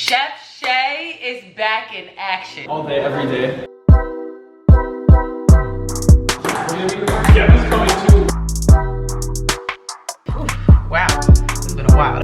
Chef Shay is back in action. All day, every day. Yeah, this is coming too. Wow, it's been a while.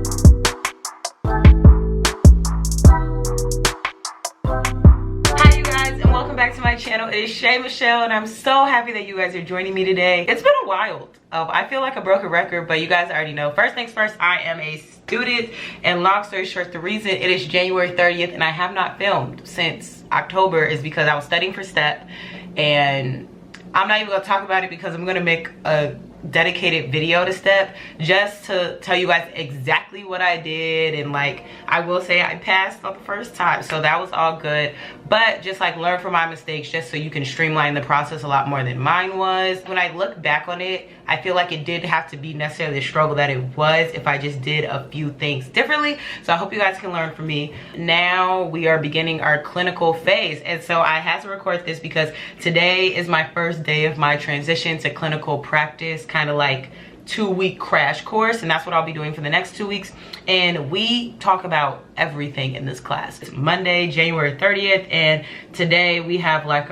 Hi you guys, and welcome back to my channel. It is Shay Michelle, and I'm so happy that you guys are joining me today. It's been a while. I feel like a broken record, but you guys already know. First things first, I am a student, and long story short, the reason it is January 30th and I have not filmed since October is because I was studying for STEP, and I'm not even gonna talk about it because I'm gonna make a dedicated video to STEP just to tell you guys exactly what I did. And like, I will say I passed on the first time, so that was all good, but just like learn from my mistakes just so you can streamline the process a lot more than mine was. When I look back on it, I feel like it did have to be necessarily the struggle that it was if I just did a few things differently. So I hope you guys can learn from me. Now we are beginning our clinical phase, and so I had to record this because today is my first day of my transition to clinical practice, kind of like 2-week crash course, and that's what I'll be doing for the next 2 weeks. And we talk about everything in this class. It's Monday, January 30th, and today we have like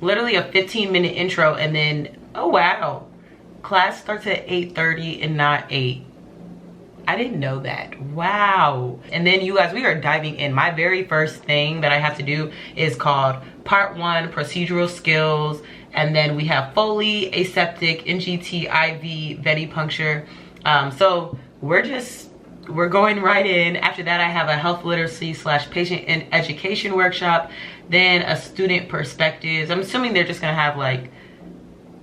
literally a 15-minute intro, and then oh wow, class starts at 8:30 and not 8. I didn't know that. Wow. And then you guys, we are diving in. My very first thing that I have to do is called Part 1, Procedural Skills. And then we have Foley, Aseptic, NGT, IV, venipuncture. So we're going right in. After that, I have a health literacy / patient and education workshop. Then a student perspectives. I'm assuming they're just gonna have like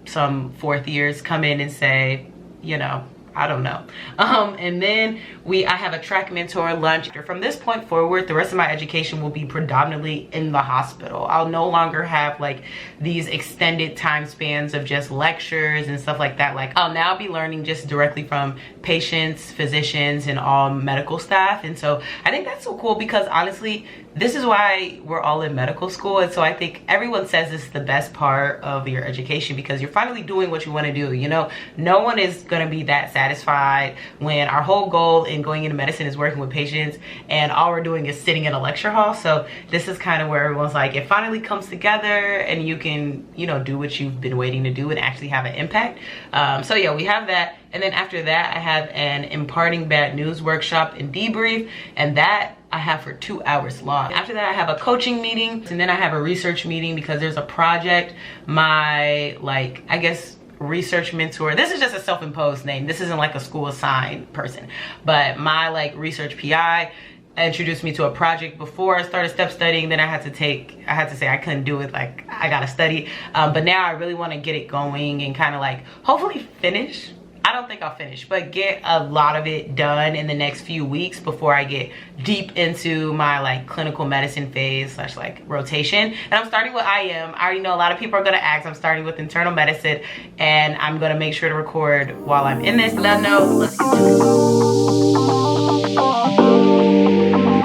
some 4th years come in and say, you know, I don't know. And then I have a track mentor lunch. From this point forward, the rest of my education will be predominantly in the hospital. I'll no longer have like these extended time spans of just lectures and stuff like that. Like, I'll now be learning just directly from patients, physicians, and all medical staff. And so I think that's so cool because honestly, this is why we're all in medical school. And so I think everyone says this is the best part of your education because you're finally doing what you want to do. You know, no one is going to be that satisfied when our whole goal in going into medicine is working with patients and all we're doing is sitting in a lecture hall. So this is kind of where everyone's like, it finally comes together and you can, you know, do what you've been waiting to do and actually have an impact. So yeah, we have that. And then after that, I have an imparting bad news workshop and debrief, and that I have for 2 hours long. After that, I have a coaching meeting, and then I have a research meeting because there's a project. My, like, I guess, research mentor, this is just a self-imposed name. This isn't like a school assigned person, but my like research PI introduced me to a project before I started STEP studying. Then I had to say I couldn't do it, like I gotta study. But now I really want to get it going and kind of like hopefully finish. I don't think I'll finish, but get a lot of it done in the next few weeks before I get deep into my like clinical medicine phase / like rotation. And I'm starting with IM. I already know a lot of people are gonna ask. I'm starting with internal medicine, and I'm gonna make sure to record while I'm in this. Let know. Let's get to it.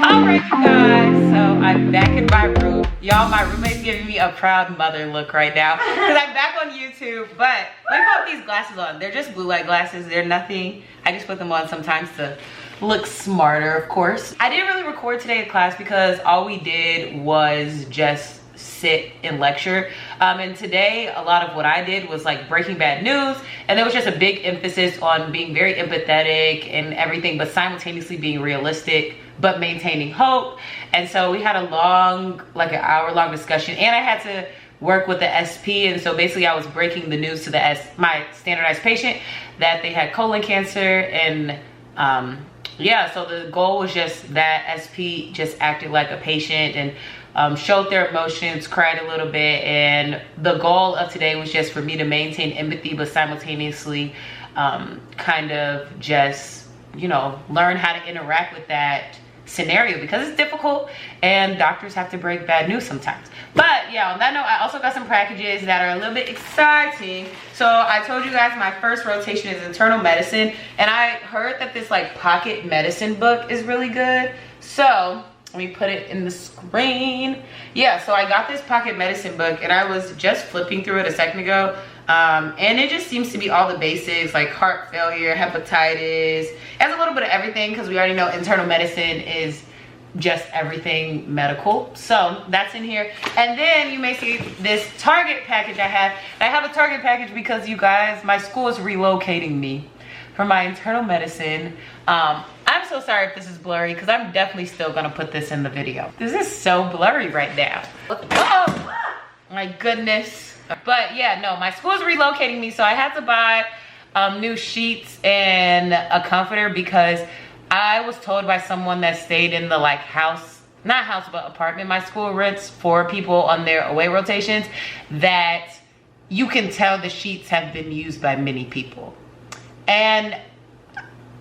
All right, you guys. So I'm back in my room. Y'all, my roommate's giving me a proud mother look right now because I'm back on YouTube. But let me put these glasses on. They're just blue light glasses. They're nothing. I just put them on sometimes to look smarter, of course. I didn't really record today in class because all we did was just sit and lecture. And today, a lot of what I did was like breaking bad news. And there was just a big emphasis on being very empathetic and everything, but simultaneously being realistic, but maintaining hope. And so we had a long, like an hour-long discussion, and I had to work with the SP. And so basically I was breaking the news to my standardized patient that they had colon cancer. And yeah, so the goal was just that SP just acted like a patient and showed their emotions, cried a little bit. And the goal of today was just for me to maintain empathy, but simultaneously kind of just, you know, learn how to interact with that scenario because it's difficult and doctors have to break bad news sometimes. But yeah, on that note, I also got some packages that are a little bit exciting. So I told you guys my first rotation is internal medicine, and I heard that this like pocket medicine book is really good. So let me put it in the screen. Yeah, so I got this pocket medicine book and I was just flipping through it a second ago. And it just seems to be all the basics like heart failure, hepatitis. It has a little bit of everything because we already know internal medicine is just everything medical. So that's in here. And then you may see this Target package I have. I have a Target package because you guys, my school is relocating me for my internal medicine. I'm so sorry if this is blurry because I'm definitely still gonna put this in the video. This is so blurry right now. Oh my goodness. But yeah, no, my school is relocating me, so I had to buy new sheets and a comforter because I was told by someone that stayed in the like house, not house, but apartment my school rents for people on their away rotations, that you can tell the sheets have been used by many people. And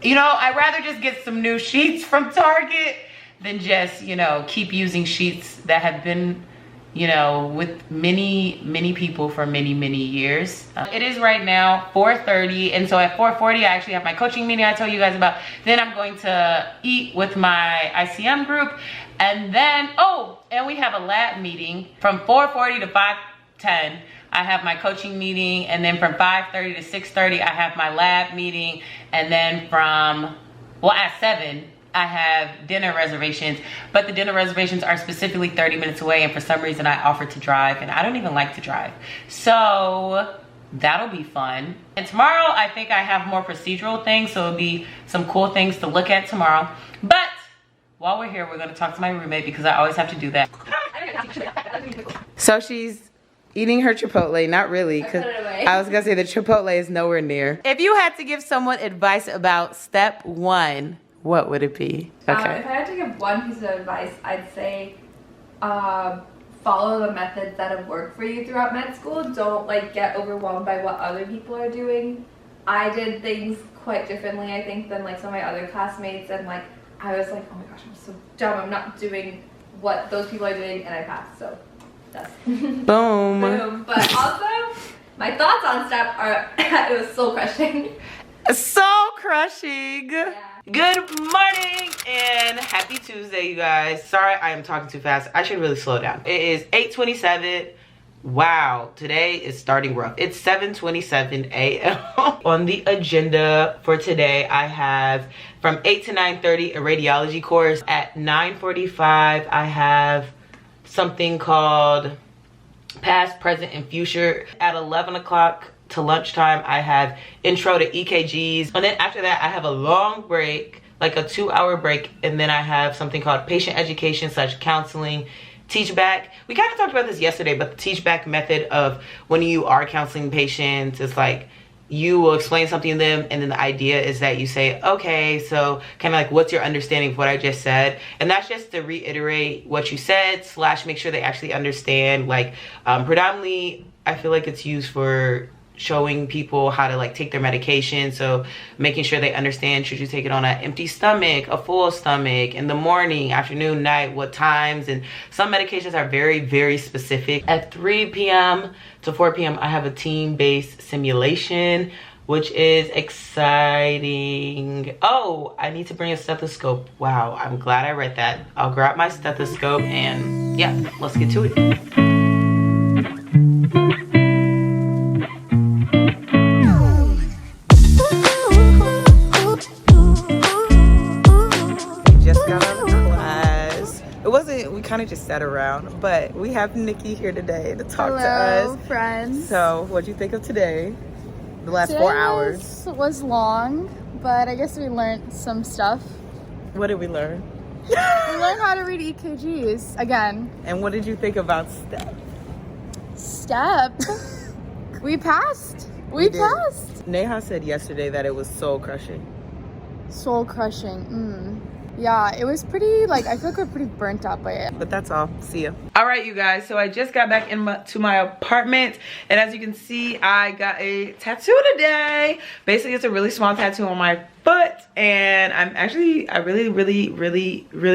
you know, I'd rather just get some new sheets from Target than just, you know, keep using sheets that have been, you know, with many people for many years. It is right now 4:30, and so at 4:40 I actually have my coaching meeting I told you guys about. Then I'm going to eat with my ICM group, and then and we have a lab meeting from 4:40 to 5:10. I have my coaching meeting, and then from 5:30 to 6:30 I have my lab meeting, and then from at 7 I have dinner reservations, but the dinner reservations are specifically 30 minutes away, and for some reason I offered to drive, and I don't even like to drive. So that'll be fun. And tomorrow I think I have more procedural things, so it'll be some cool things to look at tomorrow. But while we're here, we're gonna talk to my roommate because I always have to do that. So she's eating her Chipotle, not really, because I was gonna say the Chipotle is nowhere near. If you had to give someone advice about step 1, what would it be? Okay. If I had to give one piece of advice, I'd say follow the methods that have worked for you throughout med school. Don't like get overwhelmed by what other people are doing. I did things quite differently, I think, than like some of my other classmates, and like I was like, oh my gosh, I'm so dumb. I'm not doing what those people are doing, and I passed. So that's Boom. boom. But also, my thoughts on step are it was soul crushing. Soul crushing. Yeah. Good morning and happy Tuesday, you guys. Sorry, I am talking too fast. I should really slow down. It is 8:27. Wow, today is starting rough. It's 7:27 a.m. On the agenda for today, I have from 8 to 9:30 a radiology course. At 9:45, I have something called Past, Present, and Future. At 11 o'clock to lunchtime, I have intro to EKGs. And then after that, I have a long break, like a 2-hour break. And then I have something called patient education / counseling, teach back. We kind of talked about this yesterday, but the teach back method of when you are counseling patients is like, you will explain something to them, and then the idea is that you say, okay, so kind of like, what's your understanding of what I just said? And that's just to reiterate what you said / make sure they actually understand. Like predominantly, I feel like it's used for showing people how to like take their medication, so making sure they understand, should you take it on an empty stomach, a full stomach, in the morning, afternoon, night, what times. And some medications are very specific. At 3 p.m. to 4 p.m. I have a team-based simulation, which is exciting. Oh, I need to bring a stethoscope. Wow, I'm glad I read that. I'll grab my stethoscope and yeah, let's get to it. We kind of just sat around, but we have Nikki here today to talk to us. Hello, friends. So, what do you think of today? The last 4 hours was long, but I guess we learned some stuff. What did we learn? We learned how to read EKGs again. And what did you think about step? We passed. We passed. Neha said yesterday that it was soul crushing. Soul crushing. Yeah, it was pretty, like, I feel like we're pretty burnt out by it. But that's all. See ya. All right, you guys. So I just got back to my apartment. And as you can see, I got a tattoo today. Basically, it's a really small tattoo on my foot. And I really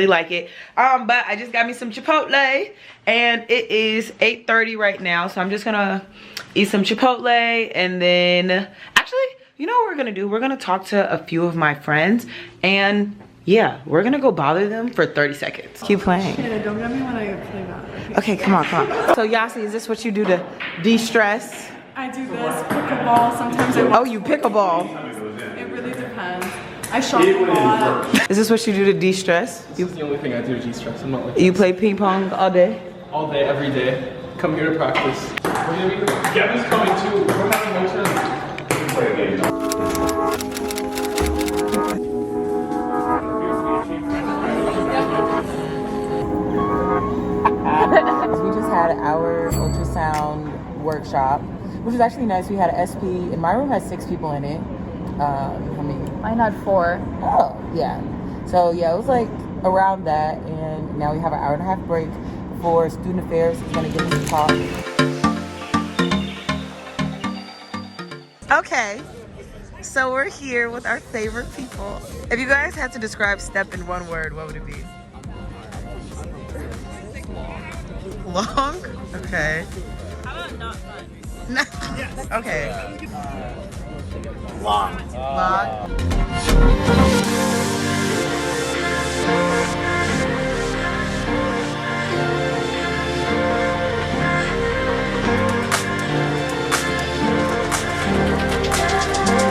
like it. But I just got me some Chipotle. And it is 8:30 right now. So I'm just going to eat some Chipotle. And then, actually, you know what we're going to do? We're going to talk to a few of my friends. And yeah, we're gonna go bother them for 30 seconds. Keep playing. Shayna, don't get me when I play that. Okay, come on. So Yasi, is this what you do to de-stress? I do this, pick a ball, sometimes I watch. Oh, you pick a ball. It really depends. I shop a lot. Is this what you do to de-stress? This is the only thing I do to de-stress. I'm not like You play ping pong all day? all day, every day. Come here to practice. Gavin's coming too. We're having no turn. Play a game. We just had our ultrasound workshop, which was actually nice. We had an SP, and my room has 6 people in it. How many? Mine had 4. Oh, yeah. So, yeah, it was like around that, and now we have an hour-and-a-half break before student affairs is going to give us a talk. Okay, so we're here with our favorite people. If you guys had to describe STEP in one word, what would it be? Long? Okay. How about not fun? No. Yes. Okay. Long. Long.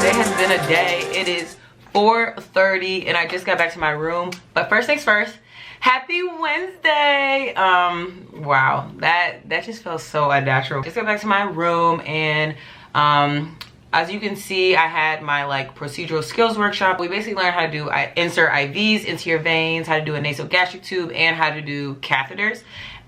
It has been a day. It is 4:30 and I just got back to my room. But first things first, happy Wednesday. Wow, that just feels so unnatural. Just got back to my room and as you can see, I had my like procedural skills workshop. We basically learned how to do insert IVs into your veins, how to do a nasogastric tube, and how to do catheters.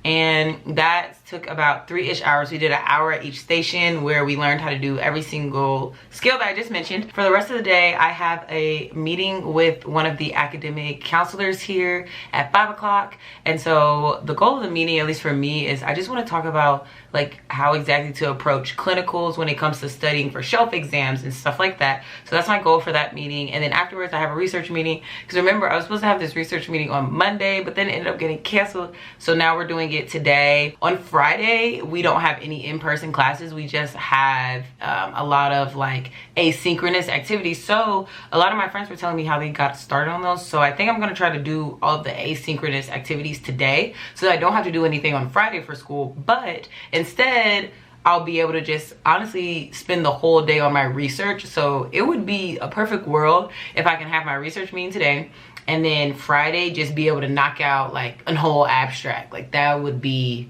And that took about 3-ish hours. We did an hour at each station where we learned how to do every single skill that I just mentioned. For the rest of the day, I have a meeting with one of the academic counselors here at 5 o'clock. And so the goal of the meeting, at least for me, is I just want to talk about like how exactly to approach clinicals when it comes to studying for shelf exams and stuff like that. So that's my goal for that meeting. And then afterwards I have a research meeting, because remember I was supposed to have this research meeting on Monday, but then it ended up getting canceled. So now we're doing it today. On Friday we don't have any in-person classes. We just have a lot of like asynchronous activities. So a lot of my friends were telling me how they got started on those. So I think I'm gonna try to do all of the asynchronous activities today so that I don't have to do anything on Friday for school. But instead, I'll be able to just honestly spend the whole day on my research. So it would be a perfect world if I can have my research meeting today and then Friday just be able to knock out like a whole abstract. Like that would be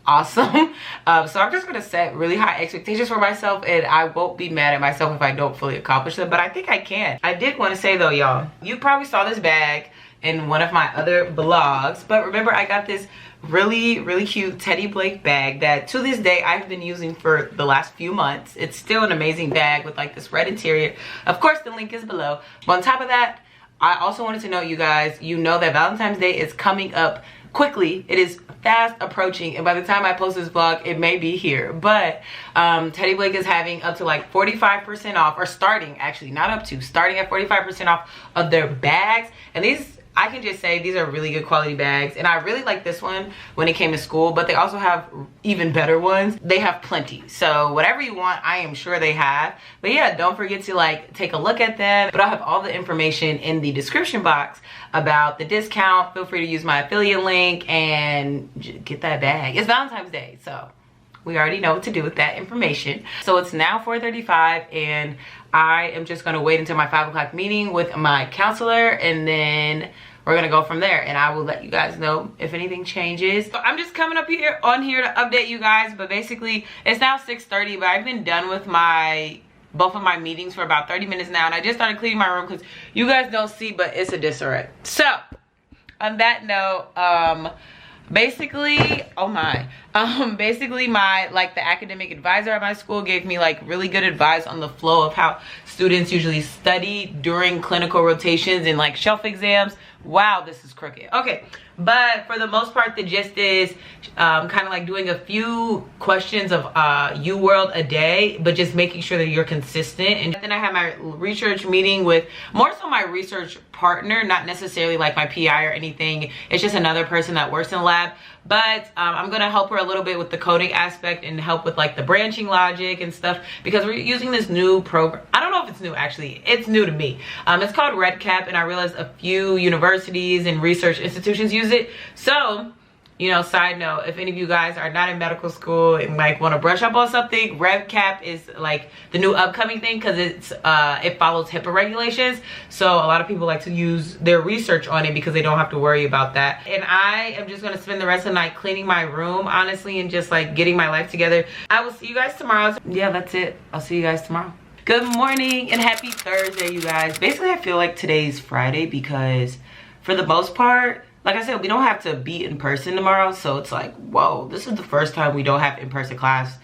awesome. So I'm just gonna set really high expectations for myself and I won't be mad at myself if I don't fully accomplish them, but I think I can. I did want to say though, y'all, you probably saw this bag in one of my other vlogs, but remember I got this really cute teddyblake bag that to this day I've been using for the last few months. It's still an amazing bag with like this red interior. Of course the link is below, but on top of that I also wanted to know, you guys, you know that Valentine's Day is coming up quickly. It is fast approaching, and by the time I post this vlog it may be here. But teddyblake is having up to like 45% off, or starting, actually not up to, starting at 45% off of their bags. And these, I can just say these are really good quality bags, and I really like this one when it came to school, but they also have even better ones. They have plenty, so whatever you want I am sure they have. But yeah, don't forget to like take a look at them. But I'll have all the information in the description box about the discount. Feel free to use my affiliate link and get that bag. It's Valentine's Day, so we already know what to do with that information. So it's now 4:35 and I am just gonna wait until my 5 o'clock meeting with my counselor, and then we're gonna go from there, and I will let you guys know if anything changes. So I'm just coming up here to update you guys, but basically it's now 6:30, but I've been done with both of my meetings for about 30 minutes now, and I just started cleaning my room because you guys don't see, but it's a disarray. So on that note, basically, oh my, basically my, like, the academic advisor at my school gave me like really good advice on the flow of how students usually study during clinical rotations and like shelf exams. Wow, this is crooked. Okay, but for the most part the gist is kind of like doing a few questions of UWorld a day, but just making sure that you're consistent. And then I have my research meeting with more so my research partner, not necessarily like my PI or anything. It's just another person that works in the lab. But I'm gonna help her a little bit with the coding aspect and help with like the branching logic and stuff, because we're using this new program. I don't know if it's new, actually. It's new to me. It's called RedCap, and I realized a few universities and research institutions use it. So you know, side note, if any of you guys are not in medical school and like want to brush up on something, RevCap is like the new upcoming thing because it follows HIPAA regulations. So a lot of people like to use their research on it because they don't have to worry about that. And I am just going to spend the rest of the night cleaning my room, honestly, and just like getting my life together. I will see you guys tomorrow. Yeah, that's it. I'll see you guys tomorrow. Good morning and happy Thursday, you guys. Basically, I feel like today's Friday because for the most part, like I said, we don't have to be in person tomorrow. So it's like, whoa, this is the first time we don't have in-person class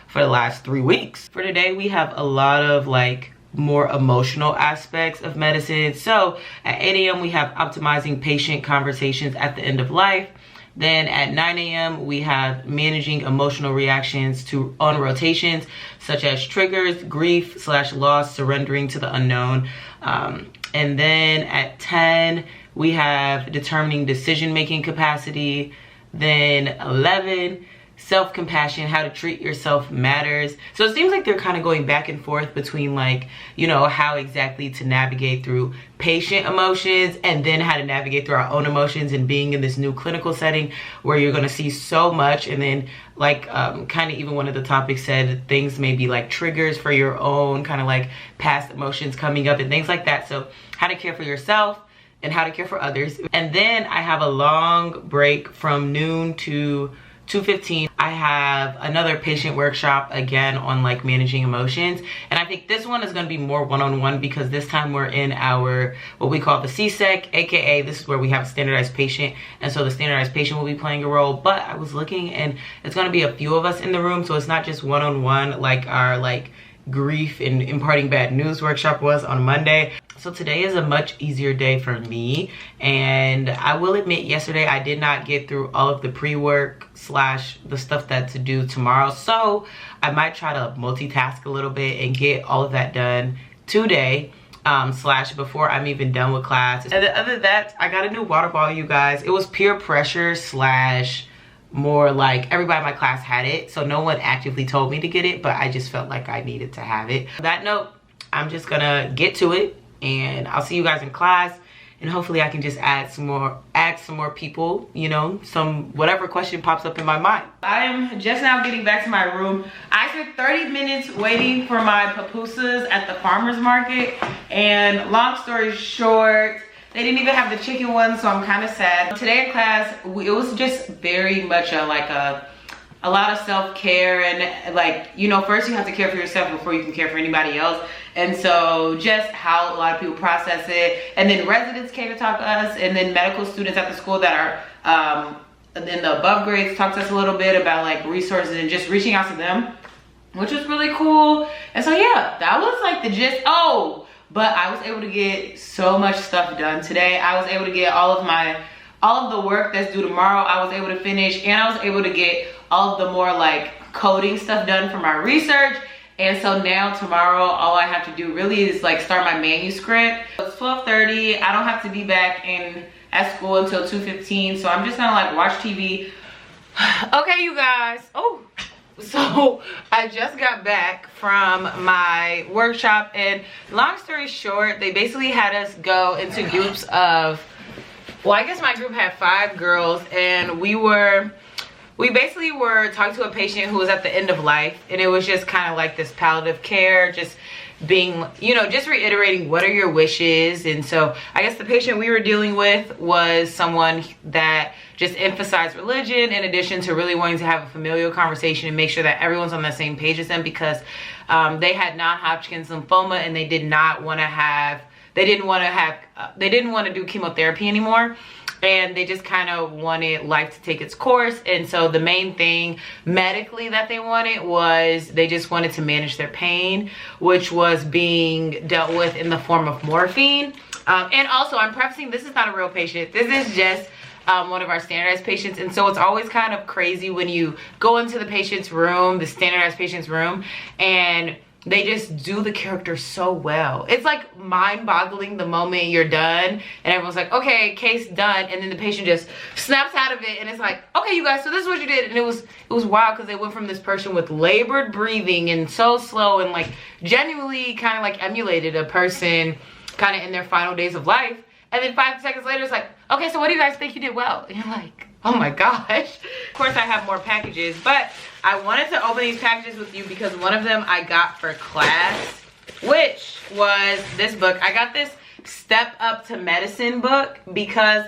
for the last 3 weeks. For today, we have a lot of like more emotional aspects of medicine. So at 8 a.m. we have optimizing patient conversations at the end of life. Then at 9 a.m. we have managing emotional reactions on rotations, such as triggers, grief / loss, surrendering to the unknown. And then at 10, we have determining decision-making capacity. Then 11, self-compassion, how to treat yourself matters. So it seems like they're kind of going back and forth between like, you know, how exactly to navigate through patient emotions and then how to navigate through our own emotions and being in this new clinical setting where you're going to see so much. And then like kind of even one of the topics said things may be like triggers for your own kind of like past emotions coming up and things like that. So how to care for yourself and how to care for others. And then I have a long break from noon to 2:15. I have another patient workshop again on like managing emotions, and I think this one is going to be more one-on-one because this time we're in our what we call the CSEC, aka this is where we have a standardized patient, and so the standardized patient will be playing a role. But I was looking and it's going to be a few of us in the room, so it's not just one-on-one like our like grief and imparting bad news workshop was on Monday. So today is a much easier day for me, and I will admit yesterday I did not get through all of the pre-work / the stuff that to do tomorrow, so I might try to multitask a little bit and get all of that done today / before I'm even done with class. And then other than that, I got a new water bottle, you guys. It was peer pressure / more like everybody in my class had it, so no one actively told me to get it, but I just felt like I needed to have it. On that note, I'm just gonna get to it and I'll see you guys in class, and hopefully I can just ask some more people, you know, whatever question pops up in my mind. I'm just now getting back to my room. I spent 30 minutes waiting for my pupusas at the farmer's market, and long story short, they didn't even have the chicken ones, so I'm kind of sad. Today in class, it was just very much a lot of self-care, and like, you know, first you have to care for yourself before you can care for anybody else. And so just how a lot of people process it. And then residents came to talk to us, and then medical students at the school that are in the above grades talked to us a little bit about like resources and just reaching out to them, which was really cool. And so yeah, that was like the gist. Oh, but I was able to get so much stuff done today. I was able to get all of the work that's due tomorrow. I was able to finish, and I was able to get all of the more like coding stuff done for my research. And so now tomorrow, all I have to do really is like start my manuscript. It's 12:30. I don't have to be back at school until 2:15. So I'm just gonna like watch TV. Okay, you guys. Oh, so I just got back from my workshop, and long story short, they basically had us go into groups of, well, I guess my group had 5 girls, and we basically were talking to a patient who was at the end of life, and it was just kind of like this palliative care, just being, you know, just reiterating what are your wishes. And so I guess the patient we were dealing with was someone that just emphasized religion in addition to really wanting to have a familial conversation and make sure that everyone's on the same page as them, because they had non-Hodgkin's lymphoma, and they didn't want to do chemotherapy anymore. And they just kind of wanted life to take its course. And so the main thing medically that they wanted was they just wanted to manage their pain, which was being dealt with in the form of morphine. And also, I'm prefacing, this is not a real patient. This is just one of our standardized patients. And so it's always kind of crazy when you go into the patient's room, the standardized patient's room, and they just do the character so well. It's like mind-boggling the moment you're done and everyone's like, okay, case done, and then the patient just snaps out of it, and it's like, okay, you guys, so this is what you did. And it was wild, because they went from this person with labored breathing and so slow and like genuinely kind of like emulated a person kind of in their final days of life, and then 5 seconds later it's like, okay, so what do you guys think you did well? And you're like, Oh my gosh. Of course I have more packages, but I wanted to open these packages with you because one of them I got for class, which was this book. I got this Step Up to Medicine book because,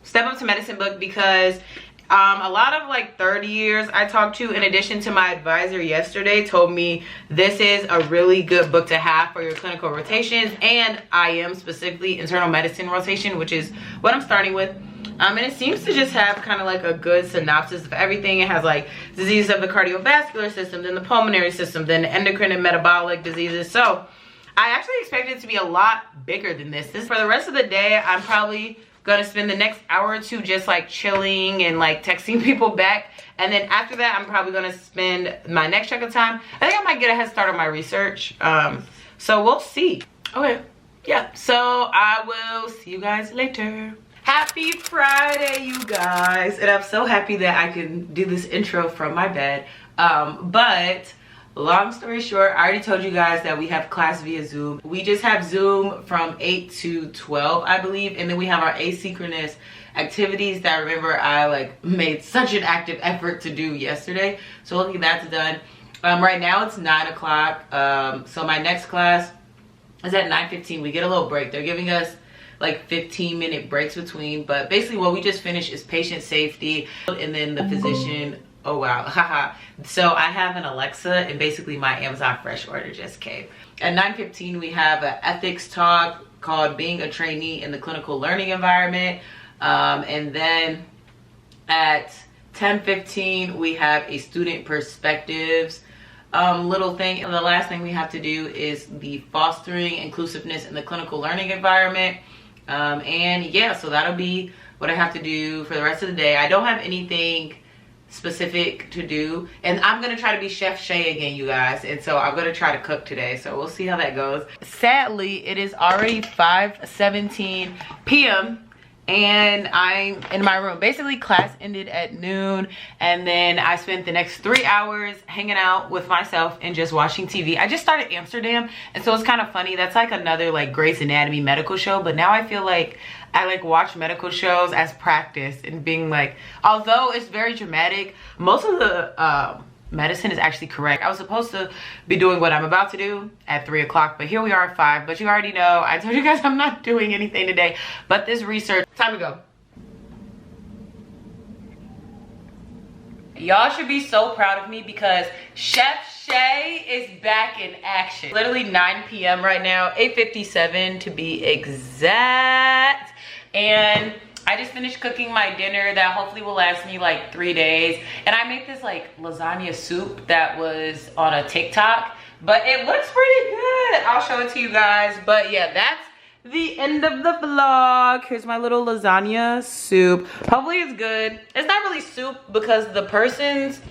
Step Up to Medicine book because a lot of like 30 years I talked to, in addition to my advisor yesterday, told me this is a really good book to have for your clinical rotations and IM, specifically internal medicine rotation, which is what I'm starting with. And it seems to just have kind of like a good synopsis of everything. It has like diseases of the cardiovascular system, then the pulmonary system, then endocrine and metabolic diseases. So I actually expected it to be a lot bigger than this. For the rest of the day, I'm probably gonna spend the next hour or two just like chilling and like texting people back. And then after that, I'm probably gonna spend my next chunk of time. I think I might get a head start on my research. So we'll see. Okay, yeah, so I will see you guys later. Happy Friday, you guys. And I'm so happy that I can do this intro from my bed. But long story short, I already told you guys that we have class via Zoom. We just have Zoom from 8 to 12, I believe. And then we have our asynchronous activities that I remember I like made such an active effort to do yesterday. So hopefully that's done. Right now it's 9 o'clock. So my next class is at 9:15. We get a little break. They're giving us like 15-minute breaks between, but basically what we just finished is patient safety, and then the physician, oh wow, haha. So I have an Alexa, and basically my Amazon Fresh order just came. At 9:15 we have an ethics talk called Being a Trainee in the Clinical Learning Environment, and then at 10:15 we have a student perspectives little thing, and the last thing we have to do is the fostering inclusiveness in the clinical learning environment. And yeah, so that'll be what I have to do for the rest of the day. I don't have anything specific to do, and I'm gonna try to be Chef Shay again, you guys, and so I'm gonna try to cook today, so we'll see how that goes. Sadly, it is already 5:17 p.m. and I'm in my room. Basically, class ended at noon, and then I spent the next 3 hours hanging out with myself and just watching TV. I just started Amsterdam, and so it's kind of funny. That's like another like Grey's Anatomy medical show, but now I feel like I like watch medical shows as practice, and being like, although it's very dramatic, most of the medicine is actually correct. I was supposed to be doing what I'm about to do at 3 o'clock, but here we are at 5. But you already know, I told you guys I'm not doing anything today but this research. Time to go. Y'all should be so proud of me because Chef Shay is back in action. Literally 9 p.m. right now, 8:57 to be exact. And I just finished cooking my dinner that hopefully will last me like 3 days. And I made this like lasagna soup that was on a TikTok, but it looks pretty good. I'll show it to you guys. But yeah, that's the end of the vlog. Here's my little lasagna soup. Hopefully it's good. It's not really soup because the person's,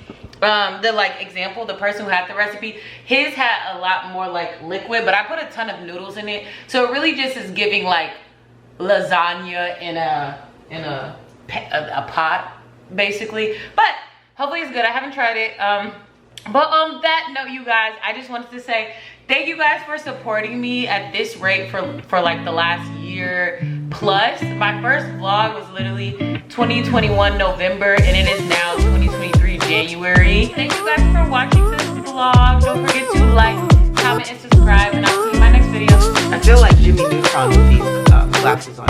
the like example, the person who had the recipe, his had a lot more like liquid, but I put a ton of noodles in it. So it really just is giving like lasagna in a pot basically, but hopefully it's good. I haven't tried it, but on that note, you guys, I just wanted to say thank you guys for supporting me at this rate for like the last year plus. My first vlog was literally 2021 November, and it is now 2023 January. Thank you guys for watching this vlog. Don't forget to like, comment, and subscribe, and I'll see you in my next video. I feel like Jimmy Neutron with these glasses on.